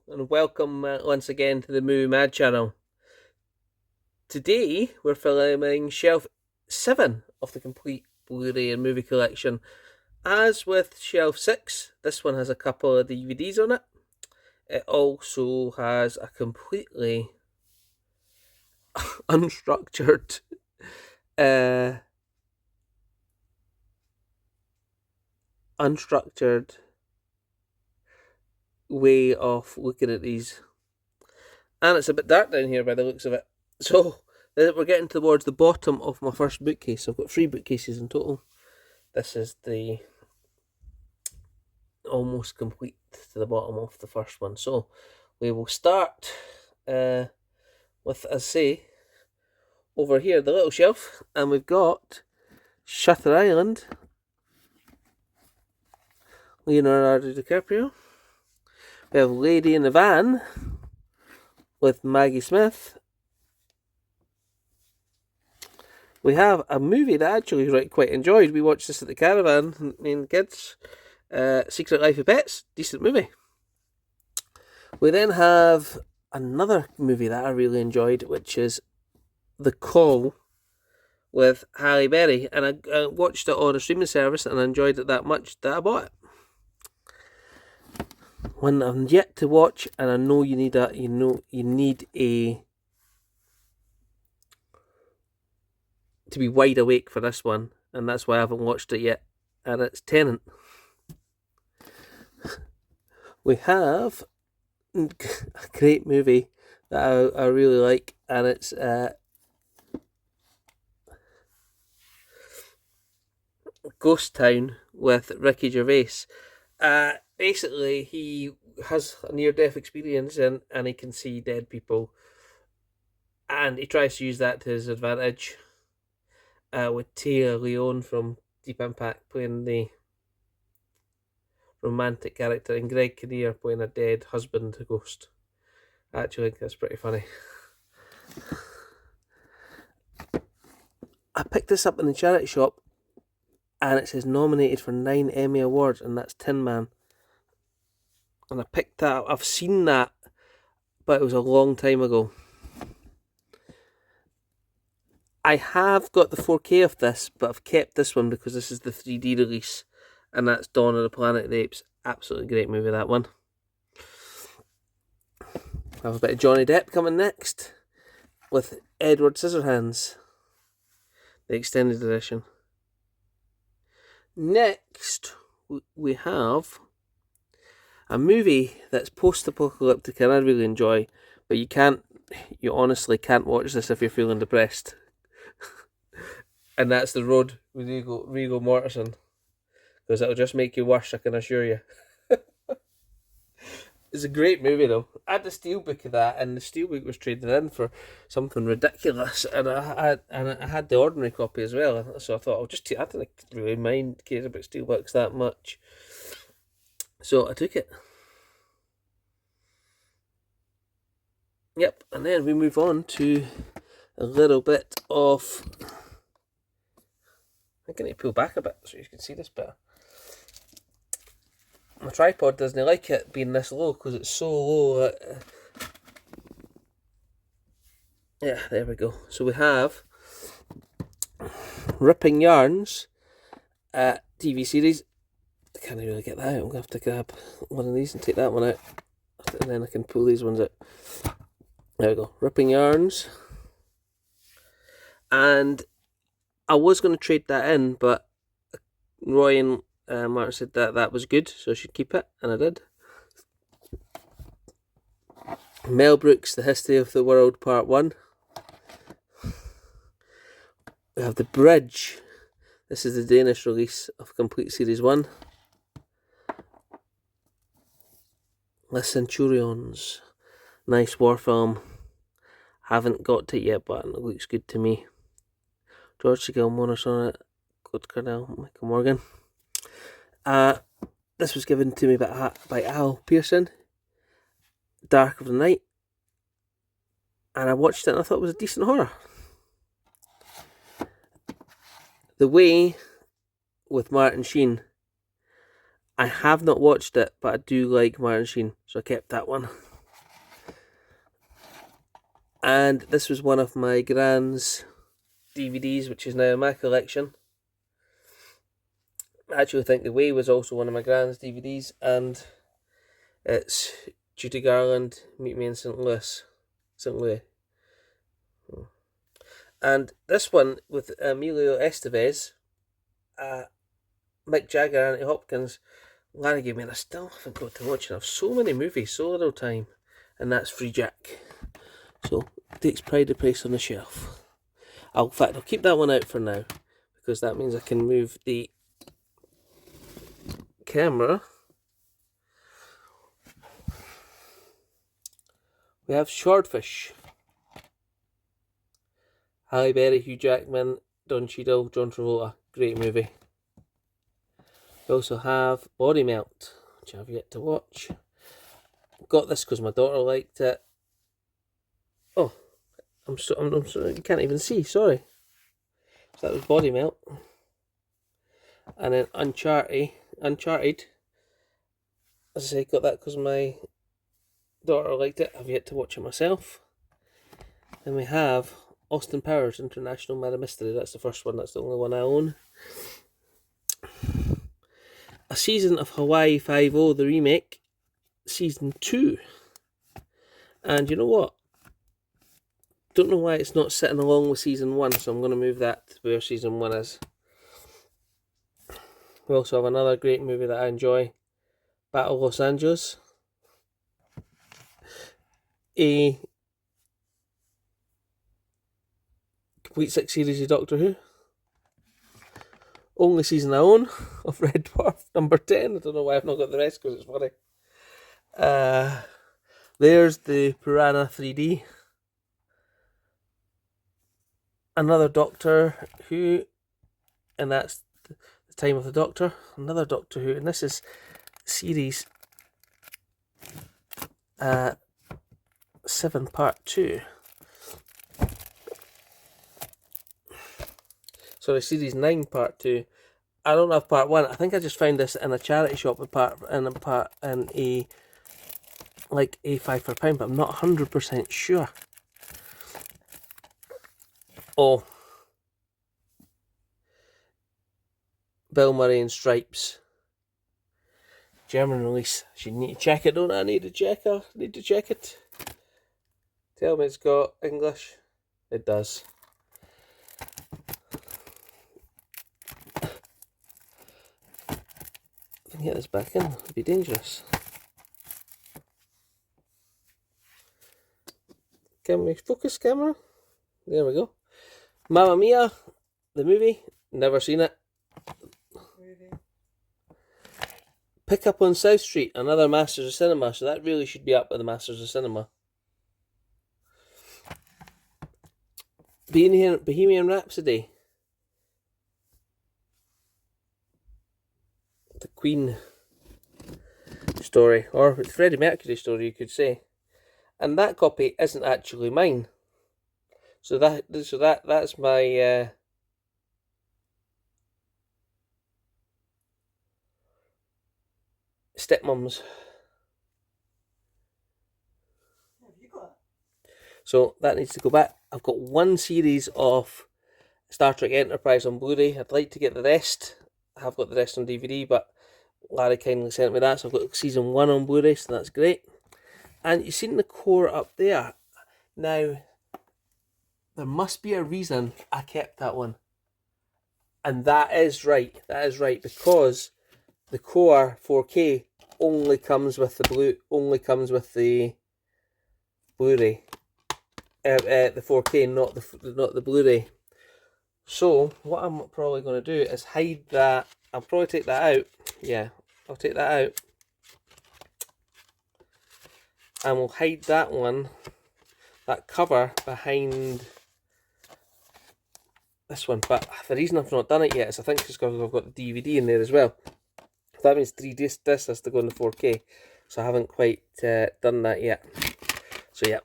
and welcome once again to the Movie Mad channel. Today we're filming shelf 7 of the complete Blu-ray and movie collection. As with shelf 6, this one has a couple of DVDs on it. It also has a completely unstructured way of looking at these. And it's a bit dark down here by the looks of it. So we're getting towards the bottom of my first bookcase. I've got 3 bookcases in total. This is the almost complete to the bottom of the first one. So we will start with, as I say, over here, the little shelf, and we've got Shutter Island, Leonardo DiCaprio. We have Lady in the Van with Maggie Smith. We have a movie that I actually quite enjoyed. We watched this at the caravan, me and the kids. Secret Life of Pets, decent movie. We then have another movie that I really enjoyed, which is The Call with Halle Berry, and I watched it on a streaming service and I enjoyed it that much that I bought it. One I'm yet to watch, and I know you need a to be wide awake for this one, and that's why I haven't watched it yet, and it's Tenant. We have a great movie that I really like, and it's Ghost Town with Ricky Gervais. Basically, he has a near-death experience, and he can see dead people, and he tries to use that to his advantage. With Tia Leone from Deep Impact playing the romantic character, and Greg Kinnear playing a dead husband ghost. I actually think that's pretty funny. I picked this up in the charity shop, and it says nominated for 9 Emmy Awards, and that's Tin Man. And I picked that up. I've seen that, but it was a long time ago. I have got the 4K of this, but I've kept this one because this is the 3D release, and that's Dawn of the Planet of the Apes. Absolutely great movie, that one. I have a bit of Johnny Depp coming next with Edward Scissorhands, the extended edition. Next, we have a movie that's post-apocalyptic and I really enjoy, but you honestly can't watch this if you're feeling depressed. And that's The Road with Viggo Mortensen, because it'll just make you worse, I can assure you. It's a great movie though. I had the steelbook of that, and the steelbook was traded in for something ridiculous, and I had the ordinary copy as well. So I thought I didn't really mind caring about steelbooks that much, so I took it. Yep, and then we move on to a little bit of. I'm going to pull back a bit so you can see this better. My tripod doesn't like it being this low because it's so low. Yeah, there we go. So we have Ripping Yarns TV series. I can't really get that out. I'm going to have to grab one of these and take that one out, and then I can pull these ones out. There we go. Ripping Yarns. And I was going to trade that in, but Roy and Martin said that was good, so I should keep it, and I did. Mel Brooks, The History of the World, Part 1. We have The Bridge. This is the Danish release of Complete Series 1. The Centurions. Nice war film. Haven't got to it yet, but it looks good to me. George C. Gilmore's on it. Claude Cardell, Michael Morgan. This was given to me by Al Pearson. Dark of the Night. And I watched it and I thought it was a decent horror. The Way with Martin Sheen. I have not watched it, but I do like Martin Sheen, so I kept that one. And this was one of my Gran's DVDs, which is now in my collection. I actually think The Way was also one of my Gran's DVDs, and it's Judy Garland, Meet Me in St. Louis. And this one with Emilio Estevez, Mick Jagger, Anthony Hopkins, Larry gave me, and I still haven't got to watch it. I have so many movies, so little time, and that's Free Jack. So it takes pride of place on the shelf. In fact, I'll keep that one out for now, because that means I can move the camera. We have Swordfish. Halle Berry, Hugh Jackman, Don Cheadle, John Travolta. Great movie. We also have Body Melt, which I've yet to watch. Got this because my daughter liked it. Oh, I'm sorry, you can't even see, sorry. So that was Body Melt. And then Uncharted. As I say, got that because my daughter liked it. I've yet to watch it myself. Then we have Austin Powers, International Murder Mystery. That's the first one, that's the only one I own. A season of Hawaii Five-0, the remake, season 2. And you know what? Don't know why it's not sitting along with season 1, so I'm going to move that to where season 1 is. We also have another great movie that I enjoy, Battle of Los Angeles. A complete 6 series of Doctor Who. Only season I own of Red Dwarf, number 10. I don't know why I've not got the rest, because it's funny. There's the Piranha 3D. Another Doctor Who, and that's the Time of the Doctor. Another Doctor Who, and this is series 7 part 2. Sorry, series 9 part 2. I don't have part 1. I think I just found this in a charity shop with in a like A5 for £1, but I'm not 100% sure. Oh, Bill Murray and Stripes, German release. I should need to check it, don't I? I need to check it. Tell me it's got English. It does. If I can get this back in, it'd be dangerous. Can we focus camera? There we go. Mamma Mia, the movie. Never seen it. Pick Up on South Street, another Masters of Cinema, so that really should be up with the Masters of Cinema. Bohemian Rhapsody. The Queen story, or the Freddie Mercury story, you could say. And that copy isn't actually mine. So that's my stepmom's. So that needs to go back. I've got one series of Star Trek Enterprise on Blu-ray. I'd like to get the rest. I have got the rest on DVD, but Larry kindly sent me that, so I've got season 1 on Blu-ray, so that's great. And you've seen the core up there. Now, there must be a reason I kept that one. And that is right. That is right, because the core 4K only comes with the Blu-ray. The 4K, not the Blu-ray. So what I'm probably going to do is hide that. I'll probably take that out. Yeah, I'll take that out, and we'll hide that one, that cover, behind this one. But the reason I've not done it yet is I think it's because I've got the DVD in there as well. That means 3 disc has to go in the 4K, so I haven't quite done that yet. So yeah,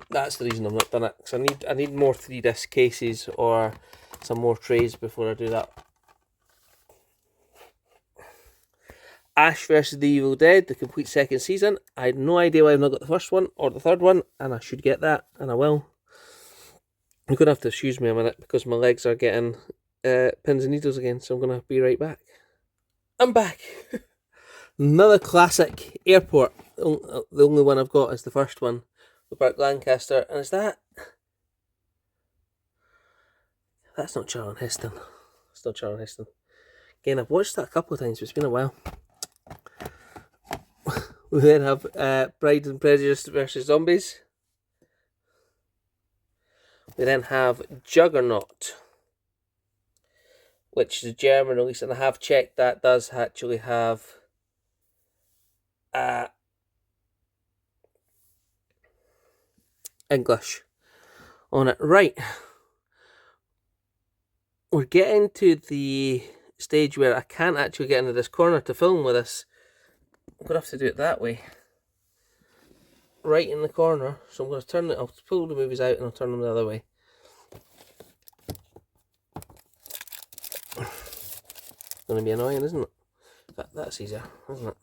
that's the reason I've not done it, because I need more 3 disc cases or some more trays before I do that. Ash vs. the Evil Dead, the complete second season. I had no idea why I've not got the first one or the third one, and I should get that, and I will. You're going to have to excuse me a minute because my legs are getting pins and needles again, so I'm going to be right back. I'm back! Another classic Airport. The only one I've got is the first one with Burt Lancaster, and is that... That's not Charlton Heston. It's not Charlton Heston. Again, I've watched that a couple of times, but it's been a while. We then have Pride and Prejudice versus Zombies. We then have Juggernaut, which is a German release, and I have checked that does actually have English on it. Right. We're getting to the stage where I can't actually get into this corner to film with this. I'm going to have to do it that way. Right in the corner. So I'm going to turn it, I'll pull the movies out and I'll turn them the other way. It's going to be annoying, isn't it? That's easier, isn't it?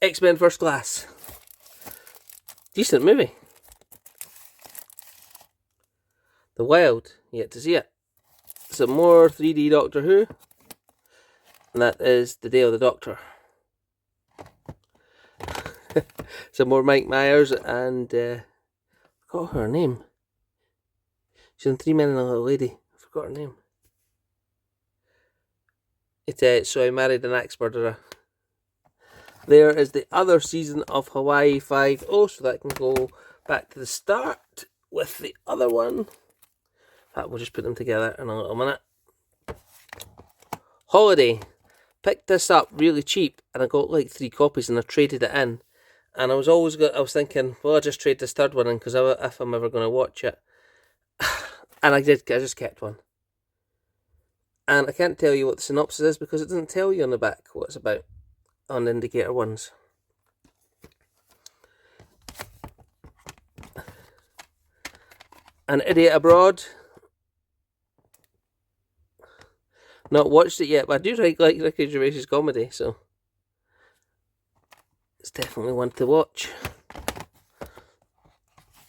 X-Men First Class. Decent movie. The Wild, yet to see it. Some more 3D Doctor Who, and that is The Day of the Doctor. Some more Mike Myers, and I forgot her name. She's in Three Men and a Little Lady. I forgot her name. It's So I Married an Axe Murderer. There is the other season of Hawaii Five-0, so that can go back to the start with the other one. We'll just put them together in a little minute. Holiday. Picked this up really cheap, and I got like 3 copies, and I traded it in. And I was thinking, well, I'll just trade this third one in because if I'm ever going to watch it. And I did. I just kept one. And I can't tell you what the synopsis is because it doesn't tell you on the back what it's about on the indicator ones. An Idiot Abroad. Not watched it yet, but I do like Ricky Gervais's comedy, so it's definitely one to watch.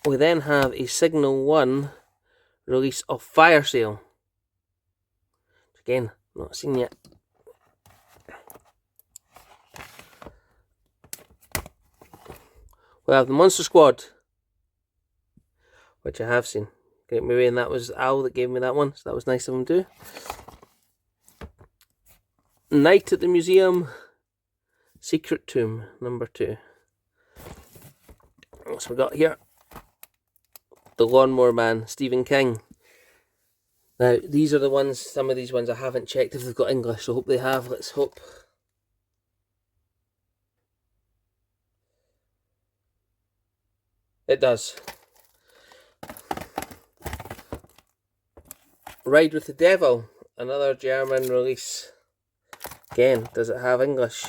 We then have a Signal 1 release of Fire Sale. Again, not seen yet. We have the Monster Squad, which I have seen. Great movie, and that was Al that gave me that one, so that was nice of him too. Night at the Museum, Secret Tomb, number 2. What's we got here? The Lawnmower Man, Stephen King. Now, these are the ones, some of these ones I haven't checked if they've got English, so hope they have, let's hope. It does. Ride with the Devil, another German release. Again, does it have English?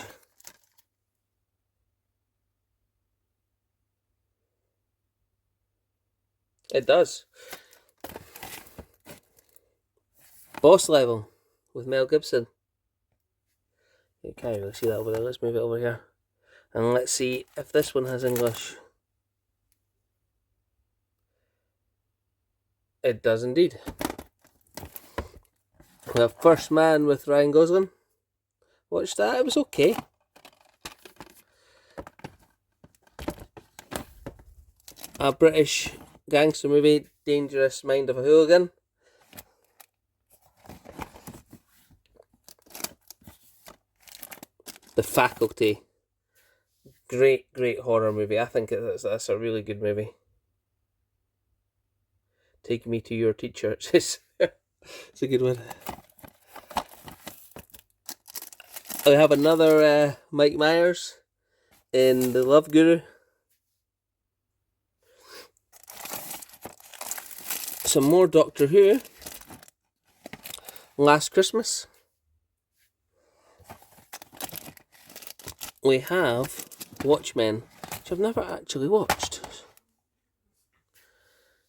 It does. Boss Level with Mel Gibson. You can't really see that over there. Let's move it over here. And let's see if this one has English. It does indeed. We have First Man with Ryan Gosling. Watched that, it was okay. A British gangster movie, Dangerous Mind of a Hooligan. The Faculty. Great horror movie. I think that's a really good movie. Take Me to Your Teacher. It's a good one. I have another Mike Myers in The Love Guru. Some more Doctor Who. Last Christmas. We have Watchmen, which I've never actually watched.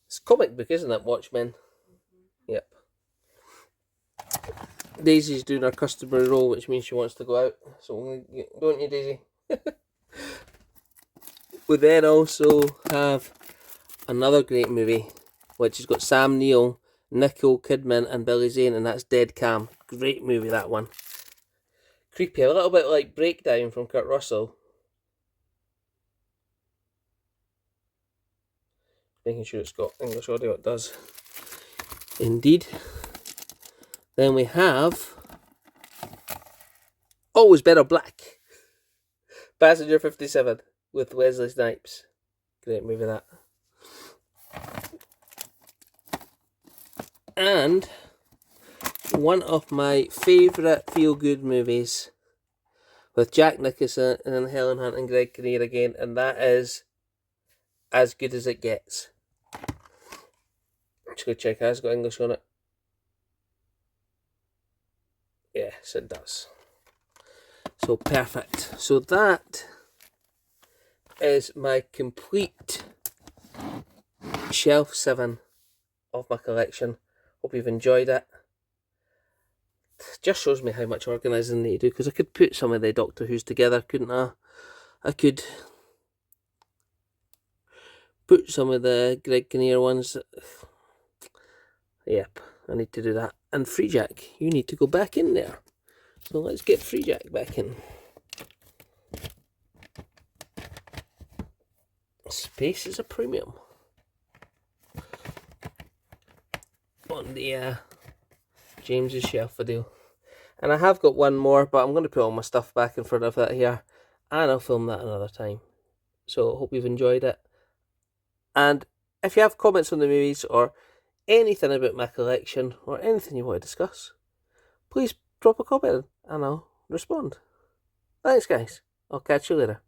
It's a comic book, isn't it, Watchmen? Yep. Daisy's doing her customary role, which means she wants to go out. So, don't you, Daisy? We then also have another great movie, which has got Sam Neill, Nicole Kidman, and Billy Zane, and that's Dead Cam. Great movie, that one. Creepy, a little bit like Breakdown from Kurt Russell. Making sure it's got English audio, it does. Indeed. Then we have Always Better Black. Passenger 57 with Wesley Snipes. Great movie, that. And one of my favourite feel-good movies with Jack Nicholson and Helen Hunt and Greg Kinnear again, and that is As Good As It Gets. Just go check, has it got English on it? Yes, it does. So perfect. So that is my complete shelf 7 of my collection. Hope you've enjoyed it. Just shows me how much organising I need to do, because I could put some of the Doctor Who's together, couldn't I? I could put some of the Greg Kinnear ones. Yep, I need to do that. And Free Jack, you need to go back in there. So let's get Free Jack back in. Space is a premium on the James's shelf video. And I have got one more, but I'm going to put all my stuff back in front of that here, and I'll film that another time. So hope you've enjoyed it. And if you have comments on the movies or anything about my collection or anything you want to discuss, please drop a comment and I'll respond. Thanks, guys. I'll catch you later.